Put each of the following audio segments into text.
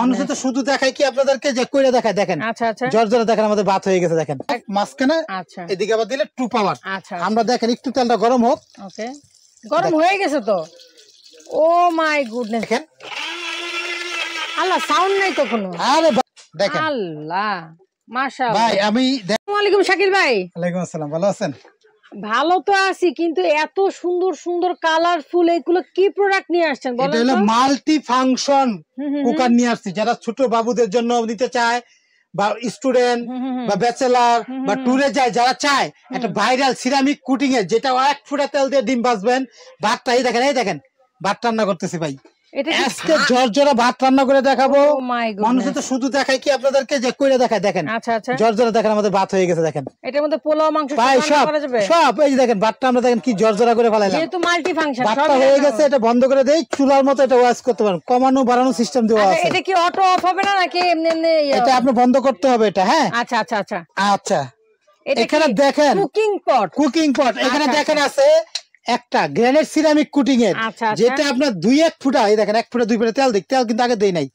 মানুষ তো শুধু দেখায় কি আপনাদেরকে যে কইরা দেখায় দেখেন। আচ্ছা আচ্ছা জর্জরা দেখেন আমাদের ভাত হয়ে গেছে দেখেন মাঝখানে। আচ্ছা এদিকে আবার দিলে 2 পাওয়ার। আচ্ছা আমরা দেখেন একটু তেলটা গরম হোক। ওকে গরম হয়ে গেছে তো। ও মাই গুডনেস দেখেন আল্লাহ সাউন্ড নাই তো কোনো। আরে দেখেন আল্লাহ মাশাআল্লাহ। ভাই আমি আসসালামু আলাইকুম শাকিল ভাই। ওয়ালাইকুম আসসালাম, ভালো আছেন? ভালো তো আছি, কিন্তু এত সুন্দর সুন্দর কালারফুল এগুলো কি প্রোডাক্ট নিয়ে আসছেন বলেন তো? এটা হলো মাল্টি ফাংশন কুকার নিয়ে আসছি, যারা ছোট বাবুদের জন্য নিতে চায় বা স্টুডেন্ট বা ব্যাচেলার বা ট্যুরে যায়, যারা চায় একটা ভাইরাল সিরামিক কুটিং এর, যেটা 1 ফুটা তেল দিয়ে ডিম ভাজবেন। ভাতটা এই দেখেন ভাত রান্না করতেছি ভাই। আজকে জর্জরা ভাত রান্না করে দেখাবো। মানুষ তো শুধু দেখায় কি আপনাদেরকে যে কইরা দেখায় দেখেন। আচ্ছা আচ্ছা জর্জরা দেখেন আমাদের ভাত হয়ে গেছে দেখেন। এটার মধ্যে পোলাও মাংস ভাই রান্না করা যাবে সব এই যে দেখেন ভাতটা আমরা দেখেন কি জর্জরা করে ফেলাইলাম। যেহেতু মাল্টি ফাংশন ভাতটা হয়ে গেছে, এটা বন্ধ করে দেই। চুলার মতো এটা ওয়াশ করতে পারেন, কমানো বাড়ানো সিস্টেম দেওয়া আছে। এটা কি অটো অফ হবে না নাকি এমনি এমনি? এটা আপনি বন্ধ করতে হবে এটা। হ্যাঁ আচ্ছা আচ্ছা আচ্ছা আচ্ছা এটা এখানে দেখেন কুকিং পট এখানে দেখেন আছে একটা গ্রানাইট সিরামিক কুটিং এর, যেটা আপনার 2-1 ফুটা, এই দেখেন 1 ফুটা 2 ফুটা তেল তেল কিন্তু আগে দেই নাই।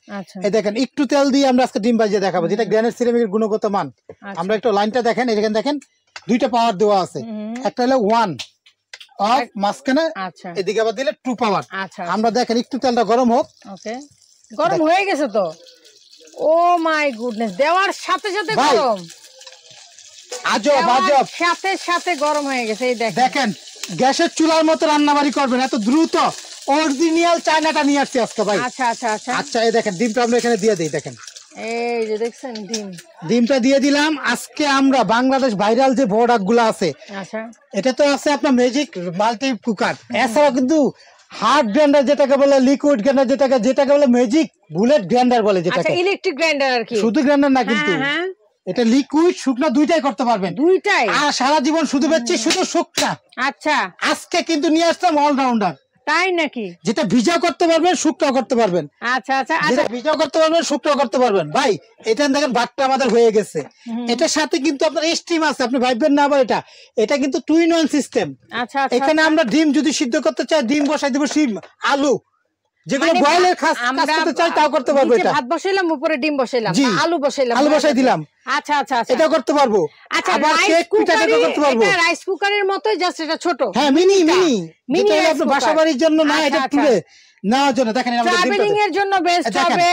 এই দেখেন একটু তেল দিয়ে আমরা আজকে ডিম ভাজিয়ে দেখাবো, যেটা গ্রানাইট সিরামিকের গুণগত মান। আমরা একটু লাইনটা দেখেন, এখানে দেখেন 2টা পাওয়ার দেওয়া আছে। একটা হলো 1 অফ মাঝখানে, এদিকে আবার দিলে 2 পাওয়ার। আমরা দেখেন একটু তেলটা গরম হোক। ওকে গরম হয়ে গেছে তো। ও মাই গুডনেস, দেওয়ার সাথে সাথে গরম, আজব সাথে সাথে গরম হয়ে গেছে। এই দেখেন গ্যাসের চুলার মতো রান্নাবাড়ি করবেন এত দ্রুত। অরিজিনাল চায়নাটা নিয়ে আসছি আজকে ভাই। আচ্ছা আচ্ছা আচ্ছা আচ্ছা এই দেখেন ডিমটা আমরা এখানে দিয়ে দেই দেখেন। এই যে দেখছেন ডিমটা দিয়ে দিলাম। আজকে আমরা বাংলাদেশ ভাইরাল যে প্রোডাক্ট গুলো আছে, আচ্ছা এটা তো আছে আপনার ম্যাজিক মাল্টি কুকার। এছাড়াও কিন্তু হার্ড গ্রাইন্ডার যেটাকে বলে, লিকুইড গ্রাইন্ডার যেটাকে বলে, ম্যাজিক বুলেট গ্রাইন্ডার বলে যেটাকে। ইলেকট্রিক গ্রাইন্ডার আর কি, শুধু গ্রাইন্ডার না কিন্তু, এটা লিকুইড শুকনা দুইটাই করতে পারবেন। দুইটাই আর সারা জীবন শুধু বেচছি শুধু শুকনা। আচ্ছা আজকে কিন্তু নিয়ে আসলাম অলরাউন্ডার। তাই নাকি? যেটা ভিজা করতে পারবেন, শুকনা করতে পারবেন। আচ্ছা আচ্ছা যেটা ভিজা করতে পারবেন, শুকনা করতে পারবেন। ভাই এটা দেখেন ভাতটা আমাদের হয়ে গেছে। এটার সাথে কিন্তু আপনার স্টিম আছে, আপনি ভাববেন না আবার এটা কিন্তু 2-in-1 সিস্টেম। আচ্ছা এখানে আমরা ডিম যদি সিদ্ধ করতে চাই, ডিম বসাই দিব, শিম আলু যেগুলো বয়েলের কাজ করতে চাই তাও করতে পারবো। এটা ভাত বসাইলাম, উপরে ডিম বসাইলাম, আলু বসাই দিলাম। আচ্ছা আচ্ছা আচ্ছা এটা করতে পারবো। আচ্ছা আবার কেক পিঠাটা করতে পারবো। এটা রাইস কুকারের মতোই, জাস্ট এটা ছোট। হ্যাঁ মিনি যেটা আপনার বাসাবাড়ির জন্য না, এটা তুলে নেওয়ার জন্য। দেখেন ট্রাভেলিং এর জন্য বেস্ট হবে,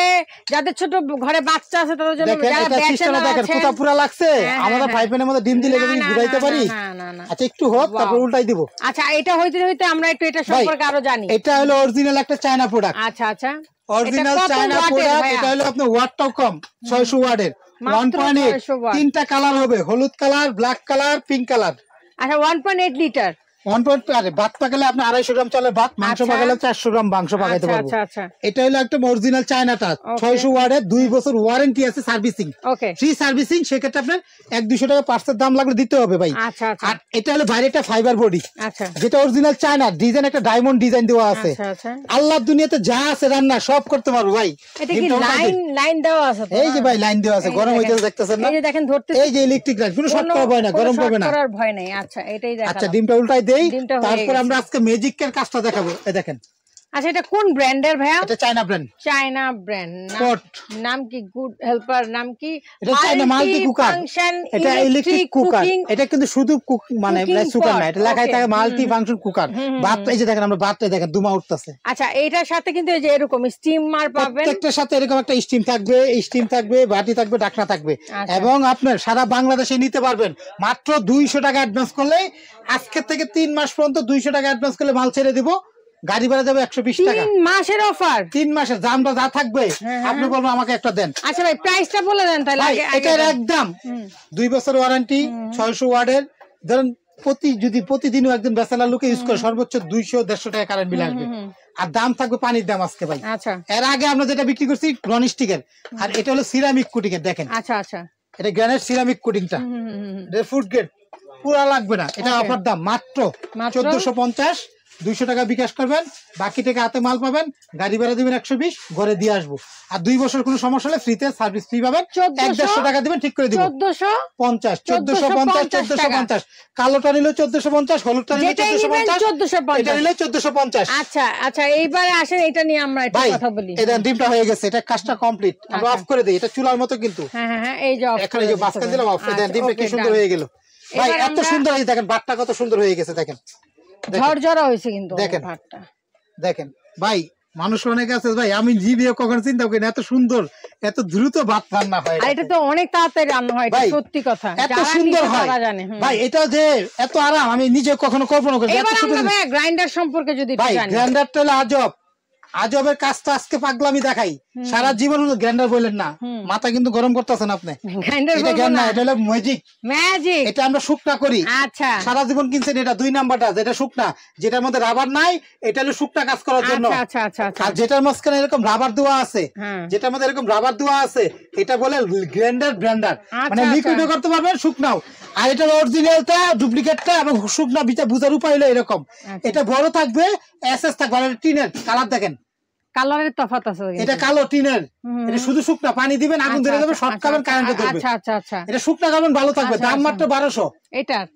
যাদের ছোট ঘরে বাচ্চা আছে তাদের জন্য। যারা ব্যাচেলর দেখেন কোথা পুরা লাগছে। আমাদের ফ্রাই প্যানের মধ্যে ডিম দিলে যদি ঘুরাইতে পারি। আচ্ছা একটু হোক, তারপর উল্টাই দিব। আচ্ছা এটা হইতে হইতে আমরা একটু এটা সম্পর্কে আরো জানি। এটা হলো অরিজিনাল একটা চায়না প্রোডাক্ট। আচ্ছা আচ্ছা অরিজিনাল চায়না প্রোডাক্ট। এটা হলো আপনার ওয়াটটাও কম, 600 ওয়াটের, 1.8। 3টা কালার হবে, হলুদ colour, black colour, pink colour. আচ্ছা 1.8 লিটার। 1.8 আরে ভাত পাকালে আপনি 250 গ্রাম চালের ভাত, মাংস পাকালে 400 গ্রাম মাংস পাকাইতে পারবো। এটা হলো একটা অরিজিনাল চায়নাটা, 600 ওয়াটের, 2 বছর ওয়ারেন্টি আছে, সার্ভিসিং ফ্রি সার্ভিসিং। সেক্ষেত্রে আপনার 100-200 টাকা পার্সের দাম লাগলে দিতে হবে ভাই। আর এটা হলো বাইরেটা ফাইবার বডি, যেটা অরিজিনাল চায়না ডিজাইন, একটা ডায়মন্ড ডিজাইন দেওয়া আছে। আল্লাহর দুনিয়াতে যা আছে রান্না সব করতে পারবো ভাই। এটা কি লাইন দেওয়া আছে? এই যে ভাই লাইন দেওয়া আছে, গরম হইতে দেখতেছেন না? এই যে দেখেন ধরতে, এই যে ইলেকট্রিক লাইন, কোনো শর্ট করা ভয় না, গরম করবে না, করার ভয় নাই। আচ্ছা এটাই দেখালাম। আচ্ছা ডিমটা উল্টাই দেই, তারপর আমরা আজকে ম্যাজিকের কাজটা দেখাবো। এই দেখেন। আচ্ছা এটা কোন ব্র্যান্ডের ভাইয়া? এটা চায়না ব্র্যান্ড। China brand. নাম কি? গুড হেল্পার নাম কি? এটা চায়না মাল্টি কুকার, এটা ইলেকট্রিক কুকার। এটা কিন্তু শুধু মানে রাইস কুকার না, এটা লেখাই থাকে মাল্টি ফাংশন কুকার। ভাত এই যে দেখেন, আমরা ভাতটা দেখেন দুমা উঠতেছে। আচ্ছা এটার সাথে কিন্তু এই যে এরকম স্টিমার পাবেন, প্রত্যেকটার সাথে এরকম একটা স্টিম থাকবে, বাটি থাকবে, ঢাকনা থাকবে। এবং আপনার সারা বাংলাদেশে নিতে পারবেন মাত্র 200 টাকা অ্যাডভান্স করলে। আজকে থেকে 3 মাস পর্যন্ত 200 টাকা অ্যাডভান্স করলে মাল ছেড়ে দিব, গাড়ি ভাড়া যাবে 120 টাকা। 3 মাসের অফার, 3 মাসের দামটা যা থাকবে আপনি বলবেন আমাকে একটা দেন। আচ্ছা ভাই প্রাইসটা বলে দেন তাহলে। এটার একদম 2 বছর ওয়ারেন্টি, 600 ওয়াটের। ধরেন প্রতিদিনও একজন ব্যাচেলার লোকে ইউজ করে সর্বোচ্চ 200-150 টাকা কারেন্ট বিল আসবে। আর দাম থাকবে পানির দাম আজকে ভাই। আচ্ছা এর আগে আমরা যেটা বিক্রি করছি নন স্টিকের, আর এটা হলো সিরামিক কুটিং এর। দেখেন আচ্ছা আচ্ছা এটা গ্রানাইট সিরামিক কুটিংটা, এটা ফুড গ্রেড, পুরা লাগবে না। এটা অফার দাম মাত্র 1450। 200 টাকা বিকাশ করবেন, বাকি টাকা হাতে মাল পাবেন, গাড়ি ভাড়া দিবেন 120, ঘরে দিয়ে আসবো। আর 2 বছর কোনো সমস্যা হলে ফ্রিতে সার্ভিস ফ্রি পাবেন, 150 টাকা দিবেন, ঠিক করে দিব। 1450 1450 কালোটা নিলে 1450, হলুদটা নিলে 1450, এটা নিলে 1450। আচ্ছা আচ্ছা, এইবারে আসেন এটা নিয়ে আমরা একটু কথা বলি। এটা ডিমটা হয়ে গেছে, এটা কাজটা কমপ্লিট, আমরা অফ করে দেই। এটা চুলার মতো কিন্তু। হ্যাঁ, এই যে এখানে যে মাঝখান দিলাম অফ করে দেন, ডিমটা কি সুন্দর হয়ে গেল ভাই, এত সুন্দর হয়েছে দেখেন, ভাতটা কত সুন্দর হয়ে গেছে দেখেন, ঝরঝরা হয়েছে কিন্তু দেখেন ভাতটা। দেখেন ভাই, মানুষ অনেক আছে ভাই, আমি জিভিও কখনো চিন্তা করি না এত সুন্দর এত দ্রুত ভাত রান্না হয়। আর এটা তো অনেক তাড়াতাড়ি রান্না হয়, এটা সত্যি কথা, এত সুন্দর হয় ভাই। এটা যে এত আরাম আমি নিজে কখনো কল্পনা করি। এবার আমরা ভাই গ্রাইন্ডার সম্পর্কে যদি ভাই, গ্রাইন্ডারটা হলো আজব, আজবের কাজটা আজকে পাগলামি দেখাই। সারা জীবন হলো গ্রাইন্ডার বলেন না, মাথা কিন্তু গরম করতেছেন আপনি। এটা গ্রাইন্ডার, এটা হলো ম্যাজিক, এটা আমরা শুকনা করি। আচ্ছা, সারা জীবন কিনছেন এটা 2 নাম্বারটা, যেটা শুকনা, যেটার মধ্যে রাবার নাই, এটা হলো শুকনা কাজ করার জন্য। আর যেটার মাঝখানে এরকম রাবার দেওয়া আছে, যেটার মধ্যে এরকম রাবার দেওয়া আছে, এটা বলে গ্রাইন্ডার ব্লেন্ডার, মানে লিকুইডও করতে পারবেন শুকনাও। আর এটা অরিজিনালটা, ডুপ্লিকেটটা এবং শুকনা বিচা বুঝার উপায় হলো এরকম। এটা বড় থাকবে, এসএস থাকবে, আর টিনের কালার দেখেন, কালারের তফাৎ আছে। এটা কালো টিনের, এটা শুধু শুকনা, পানি দিবেন, আগুন ধরে যাবে, শর্ট খাবেন, কারেন্টে ধরবে। এটা শুকনা খাবেন, ভালো থাকবে। দাম মাত্র 1200। এটার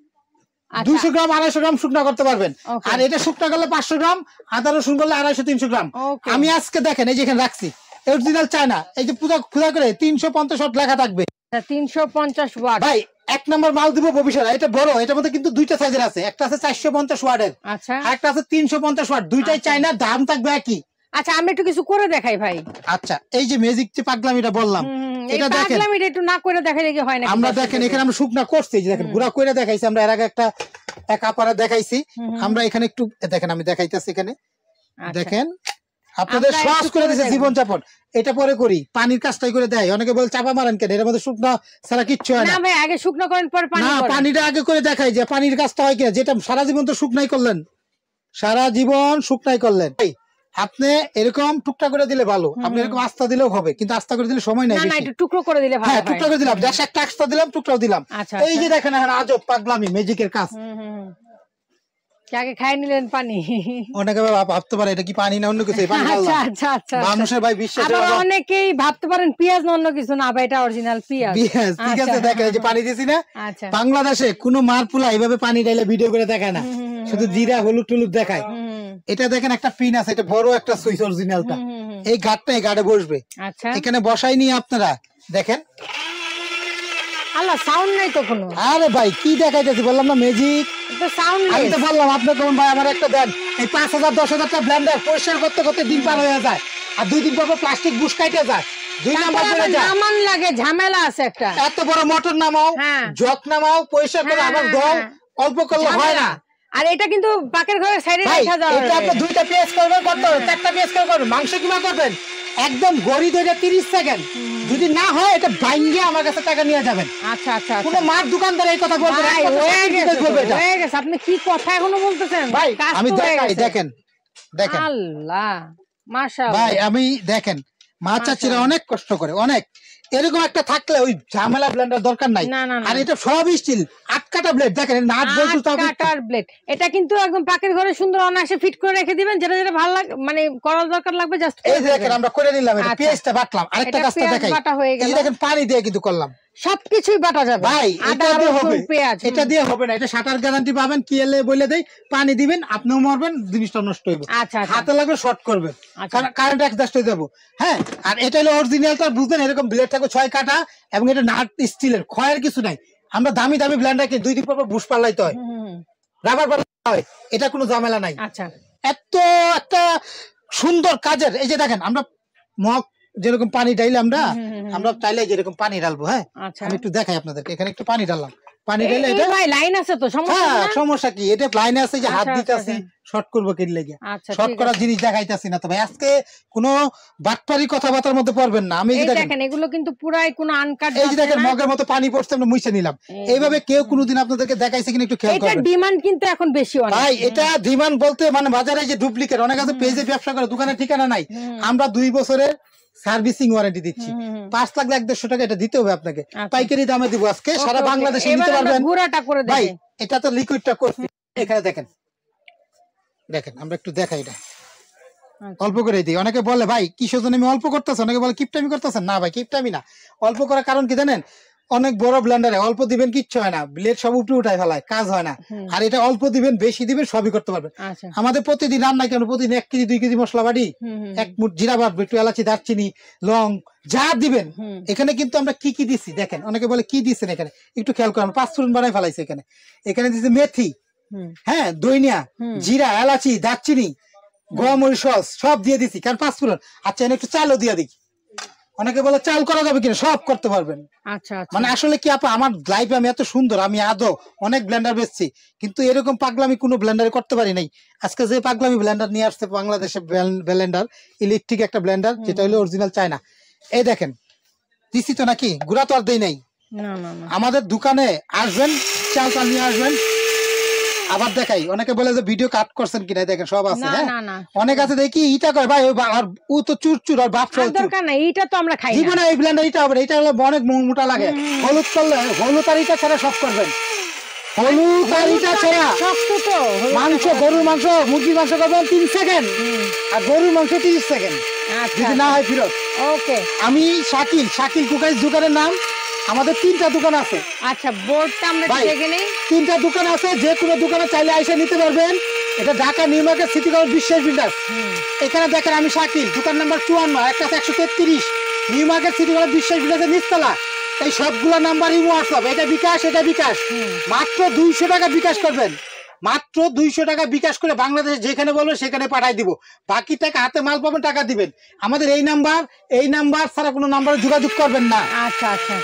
200 গ্রাম 250 গ্রাম শুকনা করতে পারবেন। আর এটা শুকনা করলে 500 গ্রাম, আদা রসুন করলে 250-300 গ্রাম। আমি আজকে দেখেন এই যে এখানে রাখছি, অরিজিনাল চায়না, এই যে পূজা করে 350 ওয়াট লেখা থাকবে। 350 ওয়াট ভাই, 1 নম্বর মাল দিব ভবিষ্যৎ। এটা বড়, এটার মধ্যে কিন্তু 2টা সাইজের আছে, একটা আছে 450 ওয়াটের, আচ্ছা, আর একটা আছে 350 ওয়াট, দুইটাই চায়না, দাম থাকবে একই। আচ্ছা, আমি একটু কিছু করে দেখাই ভাই। আচ্ছা, এই যে ম্যাজিক যে পাগলামিটা বললাম, এটা দেখেন, পাগলামিটা একটু না করে দেখাইলে কি হয় না? আমরা দেখেন এখানে আমরা শুকনা করছি, যে দেখেন গুঁড়া করে দেখাইছি আমরা, এর আগে একটা আপারা দেখাইছি আমরা। এখানে একটু দেখেন, আমি দেখাইতেছি এখানে দেখেন, আপনাদের সহজ করে দিয়েছে জীবনযাপন। এটা পরে করি, পানির কাজটাই করে দেয়। অনেকে বলে চাপা মারেন কেন, এর মধ্যে শুকনা ছাড়া কিচ্ছু হয় না। ভাই, আগে শুকনো করেন, পরে পানি করেন। পানিটা আগে করে দেখাই যে পানির কাজটা হয় কিনা, যেটা সারা জীবন তো শুকনাই করলেন, সারা জীবন শুকনাই করলেন। আপনি এরকম টুকটা করে দিলে ভালো, আপনি এরকম আস্তা দিলেও হবে, কিন্তু আস্তা করে দিলে সময় নাই। না, একটু টুকরো করে দিলে ভালো। হ্যাঁ, টুকটা করে দিলাম, দেশ একটা আস্তা দিলাম, টুকটাও দিলাম। এই যে দেখেন এখন আজব পাগলামি, ম্যাজিকের কাজ। আগে খাই নিলেন পানি, অনেকে ভাবতে পারে এটা কি পানি না অন্য কিছু। মানুষের ভাই বিশ্বাস, অনেকেই ভাবতে পারেন পেঁয়াজ না অন্য কিছু। না ভাই, এটা অরিজিনাল পেঁয়াজ। ঠিক আছে, দেখেন এই যে পানি দিছি না, বাংলাদেশে কোনো মারপুলা এইভাবে পানি ঢাইলে ভিডিও করে দেখায় না, শুধু জিরা হলুদ টুলুদ দেখায়। এটা দেখেন একটা পিন আছে, এটা বড় একটা সুইচ অরিজিনালটা, এই গাড়টা এই গাড়ে বসবে। এখানে বসাই নিয়ে আপনারা দেখেন, আল্লাহ সাউন্ড নাই তো কোনো। আরে ভাই কি দেখাইতেছি, বললাম না ম্যাজিক, তো সাউন্ড নাই। আমি তো বললাম আপনার কোন ভাই আমার একটা দেন, এই 5000-10,000 টাকা ব্লেন্ডার পরিষ্কার করতে করতে দিন পার হয়ে যায়, আর 2 দিন পর প্লাস্টিক বুশ কাটে যায়, 2 নাম্বার করে যায়, নামান লাগে, ঝামেলা আছে একটা। এত বড় মোটর নামাও, জক নামাও, পয়সা করে আবার দাও, অল্প করলে হয় না। আর এটা কিন্তু পাকের ঘরের সাইডে রাখা যাবে। এটা আপনি 2টা পেঁয়াজ করবেন, কত 4টা পেঁয়াজ করবেন, মাংস কিমা করবেন, একদম গড়ি ধরে 30 সেকেন্ড, যদি না হয় এটা ভাঙ্গে আমার কাছে টাকা নিয়ে যাবেন। আচ্ছা আচ্ছা, কোন মার দোকানদার এই কথা বলবে না, হয়ে গেছে। আপনি কি কথা এখনো বলতেছেন ভাই? আমি দেখাই, দেখেন দেখেন, আল্লাহ মাশাআল্লাহ ভাই, আমি দেখেন মা চাচিরা অনেক কষ্ট করে, অনেক। এরকম একটা থাকলে ওই ঝামেলা ব্লেন্ডার দরকার নাই। আর এটা সব স্টিল 8 কাটা ব্লেড, দেখেন নাট বল্টু তাও কাটার ব্লেড। এটা কিন্তু একদম পাকের ঘরে সুন্দর অনায়াসে ফিট করে রেখে দিবেন, যেটা যেটা ভালো লাগে, মানে করার দরকার লাগবে জাস্ট এই দেখেন আমরা করে নিলাম। এটা পেঁয়াজটা বাটলাম, আরেকটা কাজটা দেখাই, এই দেখেন পানি দিয়ে কিন্তু করলাম, সবকিছুই বাটা যাবে ভাই। এটা দিয়ে হবে, এটা দিয়ে হবে না, এটা শাটার গ্যারান্টি পাবেন। কি এলে বলে দেই, পানি দিবেন, আপনিও মরবেন, জিনিসটা নষ্ট হইবে, হাতে লাগবে, শর্ট করবে, কারেন্ট অ্যাডজাস্ট হয়ে যাবো। হ্যাঁ, আর এটা হলো অরিজিনালটা, বুঝলেন? এরকম ব্লেড থাকবে 6 কাটা, এবং এটা নাট স্টিলের, ক্ষয়ের কিছু নাই। আমরা দামি দামি ব্লেন্ডার কি 2 দিন পর বুশ পাল্লাইতে হয়, রাবার পাল্লাইতে হয়, এটা কোনো ঝামেলা নাই। আচ্ছা, এত একটা সুন্দর কাজের। এই যে দেখেন, আমরা মগ যেরকম পানি ঢাইলে আমরা চাইলে যেরকম পানি ঢালবো। হ্যাঁ, আমি একটু দেখাই আপনাদেরকে, এখানে একটু পানি ঢাললাম, পানি ঢেলে এটা ভাই লাইন আছে তো, সমস্যা কি? এটা লাইন আছে, যে হাত দিতেছি, শর্ট করবো কি লেগে, শর্ট করার জিনিস দেখাইতেছি না তো ভাই। আজকে কোনো বাটপারি কথাবার্তার মধ্যে পড়বেন না। আমি দেখেন এগুলো কিন্তু পুরাই কোনো আনকাট। এই যে দেখেন মগের মতো পানি পড়ছে, আমরা মুছে নিলাম। এইভাবে কেউ কোনোদিন আপনাদেরকে দেখাইছে কিনা একটু খেয়াল করবেন। এটা ডিমান্ড কিন্তু এখন বেশি অনেক ভাই। এটা ডিমান্ড বলতে মানে বাজারে যে ডুপ্লিকেট, অনেক আছে পেজে ব্যবসা করে, দোকানের ঠিকানা নাই। আমরা 2 বছরের সার্ভিসিং ওয়ারেন্টি দিচ্ছি, 5 লাখ 1.5 টাকা এটা দিতে হবে আপনাকে, পাইকারি দামে দিব আজকে, সারা বাংলাদেশে নিতে পারবেন। ভাই এটা তো লিকুইডটা করছি, এখানে দেখেন দেখেন আমরা একটু দেখাই এটা অল্প করে দিই। অনেকে বলে ভাই কিসের জন্য আমি অল্প করতেছি, অনেকে বলে কিপটামি করতেছেন। না ভাই কিপটামি না, অল্প করার কারণ কি জানেন, অনেক বড় ব্লেন্ডারে অল্প দিবেন কিচ্ছু হয় না, ব্লেড সব উপরে উঠায় ফেলায়, কাজ হয় না। আর এটা অল্প দিবেন বেশি দিবেন সবই করতে পারবেন। আমাদের প্রতিদিন রান্না কেন প্রতিদিন 1 কেজি 2 কেজি মশলা বাড়ি, 1 মুঠ জিরা বাটবো, একটু এলাচি দারচিনি লং যা দিবেন। এখানে কিন্তু আমরা কি কি দিছি দেখেন, অনেকে বলে কি দিচ্ছেন এখানে, একটু খেয়াল করেন। 5 ফোড়ন বানাই ফেলাইছে এখানে। এখানে দিচ্ছে মেথি, হ্যাঁ দইনিয়া, জিরা, এলাচি, দারচিনি, গোয়ামরিচ সস সব দিয়ে দিছি, কারণ 5 ফোড়ন। আচ্ছা এনে একটু চালও দিয়ে দিই। অনেকে বলে চাল করা যাবে কিনা, সব করতে পারবেন। আচ্ছা মানে আসলে কি আপা, আমার লাইফে আমি এত সুন্দর, আমি আদৌ অনেক ব্লেন্ডার বেচছি, কিন্তু এরকম পাগলামি কোনো ব্লেন্ডারে করতে পারি নাই। আজকে যে পাগলামি ব্লেন্ডার নিয়ে আসছে বাংলাদেশে, ব্লেন্ডার ইলেকট্রিক একটা ব্লেন্ডার, যেটা হলো অরিজিনাল চায়না। এই দেখেন দিছি তো নাকি, গুড়া তো আর দেই নাই। আমাদের দোকানে আসবেন, চাল চাল নিয়ে আসবেন। আবার দেখাই, অনেকে বলে যে ভিডিও কাট করছেন কিনা, দেখেন সব আছে। হ্যাঁ অনেক আছে দেখি ইটা করে ভাই, ও তো চুরচুর আর বাপ দরকার নাই, এটা তো আমরা খাই না। জীবনে এই ব্লেন্ডার এটা হবে, এটা হলো অনেক মোটা লাগে। হলুদ করলে হলুদ আর ইটা ছাড়া সব করবেন, হলুদ আর ইটা ছাড়া শক্ত তো। মাংস, গরুর মাংস, মুরগির মাংস করবেন 3 সেকেন্ড, আর গরুর মাংস 30 সেকেন্ড, যদি না হয় ফেরত। ওকে, আমি শাকিল, শাকিল কুকারিজ দোকানের নাম। আমাদের 3টা দোকান আছে। আচ্ছা বোর্ডটা আমরা দেখে নেই। 3টা দোকান আছে, যে কোনো দোকানে চাইলে এসে নিতে পারবেন। এটা Dhaka new market city college বিশ্বাস বিল্ডার্স। এখানে দেখেন আমি শাকিল, দোকান নাম্বার 54, একটা 133, নিউ মার্কেট সিটি কলেজ বিশ্বাস বিল্ডার্সের নিচতলা। এই সবগুলো নাম্বার ইমো হোয়াটসঅ্যাপ, এটা বিকাশ, এটা বিকাশ। মাত্র 200 টাকা বিকাশ করবেন, মাত্র 200 টাকা বিকাশ করে বাংলাদেশে যেখানে বলবেন সেখানে পাঠাই দিব। বাকি টাকা হাতে মাল পাবেন, টাকা দিবেন। আমাদের এই নাম্বার ছাড়া কোনো নাম্বারে যোগাযোগ করবেন না। আচ্ছা আচ্ছা,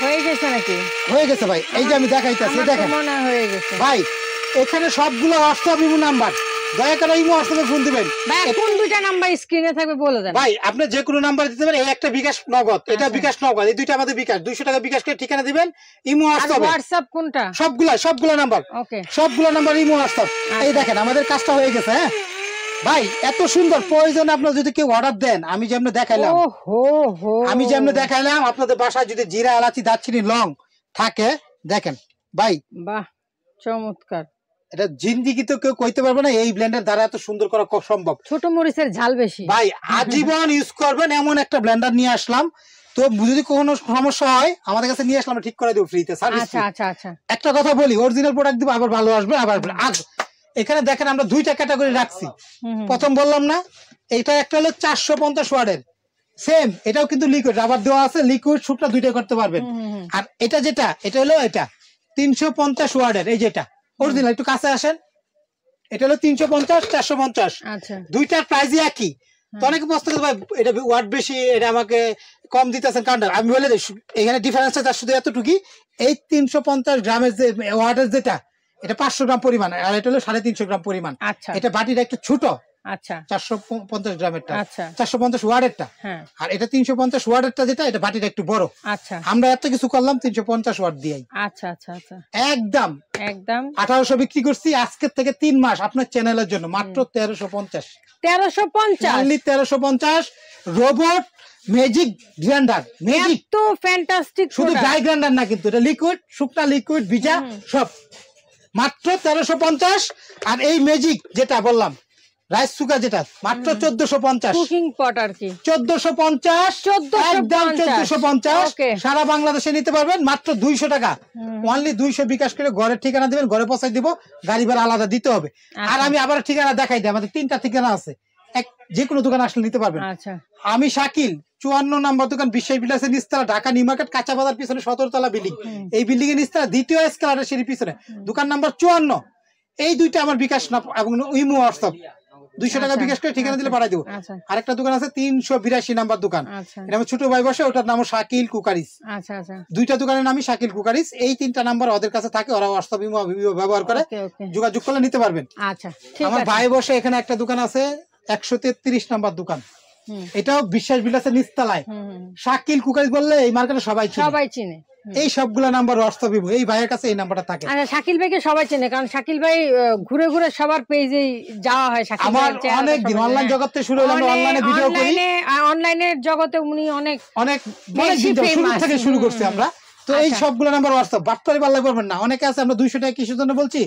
হয়ে গেছে নাকি? হয়ে গেছে ভাই, এই যে আমি দেখাইতেছি, দেখেন হয়ে গেছে ভাই। এখানে সবগুলো হোয়াটসঅ্যাপ ইমো নাম্বার, দয়া করে ইমো হোয়াটসঅ্যাপে ফোন দিবেন। কোন দুইটা নাম্বার স্ক্রিনে থাকবে বলে দেন ভাই, আপনি যে কোনো নাম্বার দিতে পারেন। এই একটা বিকাশ নগদ, এটা বিকাশ নগদ, এই দুইটা আমাদের বিকাশ। 200 টাকা বিকাশ করে ঠিকানা দিবেন, ইমো হোয়াটসঅ্যাপ কোনটা? সবগুলো নাম্বার, ওকে সবগুলো নাম্বার ইমো হোয়াটসঅ্যাপ। এই দেখেন আমাদের কাজটা হয়ে গেছে। হ্যাঁ ভাই, এত সুন্দর। প্রয়োজন আপনার যদি কেউ অর্ডার দেন, আমি যেমন দেখাইলাম, আপনাদের বাসায় যদি জিরা, এলাচি, দারচিনি, লং থাকে, দেখেন ভাই, বাহ চমৎকার। এটা জিন্দিগি তো কেউ কইতে পারবে না এই ব্লেন্ডার দ্বারা এত সুন্দর করা সম্ভব। ছোট মরিচের ঝাল বেশি ভাই, আজীবন ইউজ করবেন এমন একটা ব্লেন্ডার নিয়ে আসলাম। তো যদি কোনো সমস্যা হয় আমাদের কাছে নিয়ে আসলাম, ঠিক করে দেবো ফ্রিতে সার্ভিস। আচ্ছা আচ্ছা আচ্ছা, একটা কথা বলি, অরিজিনাল প্রোডাক্ট দিব, আবার ভালো আসবে। আবার এখানে দেখেন আমরা 2টা ক্যাটাগরি রাখছি। প্রথম বললাম না, এটা একটা হলো 450 ওয়াটের সেম, এটাও কিন্তু লিকুইড রাবার দেওয়া আছে, লিকুইড শুকনা দুইটাই করতে পারবেন। আর এটা যেটা, এটা হলো এটা 350 ওয়াটের, এই যেটা অরিজিনাল। একটু কাছে আসেন, এটা হলো 350, 450। আচ্ছা, দুইটার প্রাইসই একই। তো অনেকে বলতে ভাই এটা ওয়াট বেশি, এটা আমাকে কম দিতেছেন কাউন্টার। আমি বলে দিই এখানে ডিফারেন্সটা তার শুধু এতটুকুই, এই 350 গ্রামের যে ওয়াটের যেটা, এটা 500 গ্রাম পরিমাণ, আর এটা হলো 350 গ্রাম পরিমাণ। আচ্ছা, এটা বাটিটা একটু ছোট। আচ্ছা, 450 গ্রামেরটা, আচ্ছা 450 ওয়াটেরটা, আর এটা 350 ওয়াটেরটা যেটা, এটা বাটিটা একটু বড়। আচ্ছা, আমরা এত কিছু করলাম 350 ওয়াট দিয়ে। আচ্ছা আচ্ছা আচ্ছা, একদম 1800 বিক্রি করছি আজকের থেকে 3 মাস আপনার চ্যানেলের জন্য, মাত্র 1350। 1350 রোবট ম্যাজিক গ্রাইন্ডার। ম্যাজিক তো ফ্যান্টাস্টিক, শুধু ড্রাই গ্রাইন্ডার না কিন্তু, এটা লিকুইড, শুকনা, লিকুইড, ভিজা সব, মাত্র 1350। আর এই ম্যাজিক যেটা বললাম রাইস কুকার, যেটা মাত্র 1450। কুকিং পট আর কি 1450, একদম 1450। সারা বাংলাদেশে নিতে পারবেন মাত্র 200 টাকা, অনলি 200 বিকাশ করে ঘরের ঠিকানা দিবেন, ঘরে পৌঁছাই দিব, গাড়ি ভাড়া আলাদা দিতে হবে। আর আমি আবার ঠিকানা দেখাই দিই, আমাদের 3টা ঠিকানা আছে, যে কোনো দোকান আসলে নিতে পারবেন। আমি শাকিল, 54 নম্বর দোকান, বিশ্বাস বিলাসের নিচতলা, ঢাকা নিউ মার্কেট কাঁচা বাজার পিছনে 17 তলা বিল্ডিং। এই বিল্ডিং এর নিচতলা, দ্বিতীয় এসকেলেটর সিঁড়ির পিছনে, দোকান নাম্বার 54। এই দুইটা আমার বিকাশ এবং ইমো হোয়াটসঅ্যাপ, 200 টাকা বিকাশ করে ঠিকানা দিলে পাঠাই দেবো। আরেকটা দোকান আছে 382 নাম্বার দোকান, এটা আমার ছোট ভাই বসে, ওটার নাম শাকিল কুকারিস। দুইটা দোকানের নামই শাকিল কুকারিস। এই 3টা নাম্বার ওদের কাছে থাকে, ওরা হোয়াটসঅ্যাপ ইমো ব্যবহার করে, যোগাযোগ করলে নিতে পারবেন। আমার ভাই বসে এখানে একটা দোকান আছে 133 নাম্বার দোকান, এটাও বিশ্বাস বিলাসের নিচতলায়। শাকিল কুকারিস বললে এই মার্কেটে সবাই চিনে। এই সবগুলা নাম্বার হোয়াটসঅ্যাপ ইমো, এই ভাইয়ের কাছে এই নাম্বারটা থাকে। আচ্ছা, শাকিল ভাইকে সবাই চেনে, কারণ শাকিল ভাই ঘুরে ঘুরে সবার পেজে যাওয়া হয়। শাকিল আমার অনেক দিন অনলাইন জগতে শুরু হলো, আমরা অনলাইনে ভিডিও করি, অনলাইনের জগতে উনি অনেক দিন শুরু থেকে শুরু করছি আমরা। তো এই সবগুলো নাম্বার হোয়াটসঅ্যাপ, বাটপারি পাল্লা করবেন না। অনেকে আছে আমরা 200 টাকা কিসের জন্য বলছি,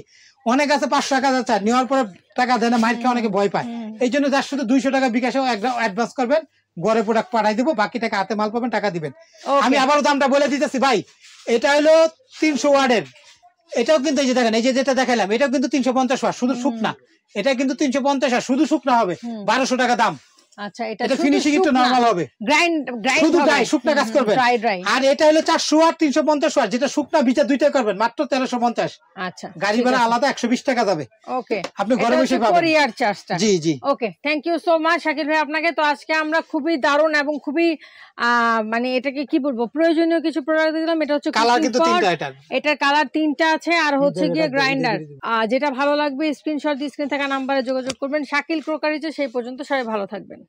অনেক আছে 500 টাকা চায়, নেওয়ার পরে টাকা দেয় না, মাইর খেয়ে অনেকে ভয় পায়। এই জন্য যার শুধু 200 টাকা বিকাশে অ্যাডভান্স করবেন, ঘরে প্রোডাক্ট পাঠাই দিব, বাকি টাকা হাতে মাল পাবেন, টাকা দিবেন। আমি আবারও দামটা বলে দিতেছি ভাই, এটা হলো 300 ওয়াটের, এটাও কিন্তু এই যে দেখেন, এই যে যেটা দেখাইলাম এটাও কিন্তু 350 ওয়াট শুধু শুকনা, এটা কিন্তু 350 ওয়াট শুধু শুকনা হবে 1200 টাকা দাম। আচ্ছা, এটা ফিনিশিং একটু নরমাল হবে, শুধু ড্রাই শুকনা কাজ করবেন। আর এটা হলো 400 ওয়াট 350 ওয়াট, যেটা শুকনা ভিজা দুইটা করবেন মাত্র 1350। আচ্ছা, গাড়ি ভাড়া আলাদা 120 টাকা যাবে। ওকে, আপনি ঘরে বসে পাবেন কুরিয়ার চার্জটা। জি জি, okay, thank you so much Shakil ভাই আপনাকে। তো আজকে আমরা খুবই দারুণ এবং খুবই মানে এটাকে কি বলবো, প্রয়োজনীয় কিছু প্রোডাক্ট দিলাম। এটা হচ্ছে কালার কিন্তু তিনটা, এটার কালার 3টা আছে, আর হচ্ছে গিয়ে গ্রাইন্ডার। যেটা ভালো লাগবে স্ক্রিনশট দিয়ে স্ক্রিন থাকা নাম্বারে যোগাযোগ করবেন। শাকিল ক্রোকারিজে সেই পর্যন্ত সবাই ভালো থাকবেন।